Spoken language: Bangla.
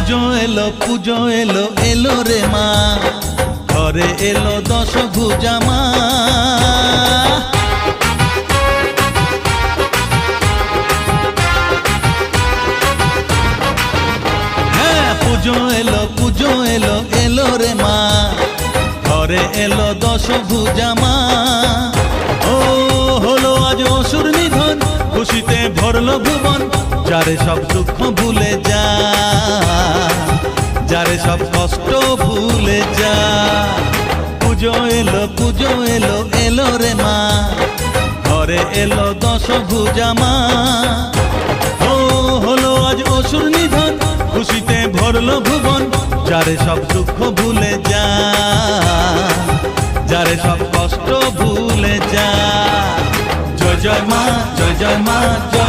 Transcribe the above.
পুজো এলো এলো রে মা, ঘরে এলো দশভুজা মা। হ্যাঁ, পুজো এলো এলো রে মা, ঘরে এলো দশভুজা মা। ও হলো আজ অসুর নিধন, খুশিতে ভরলো ভুবন, যারে সব দুঃখ ভুলে যা, যারে সব কষ্ট ভুলে যা। পুজো এলো এলো রে মা, ঘরে এলো দশভুজা মা। ও হলো আজ অসুর নিধন, খুশিতে ভরলো ভুবন, যারে সব দুঃখ ভুলে যা, যারে সব কষ্ট ভুলে যা। জয় জয় মা, জয় জয় মা, জয়।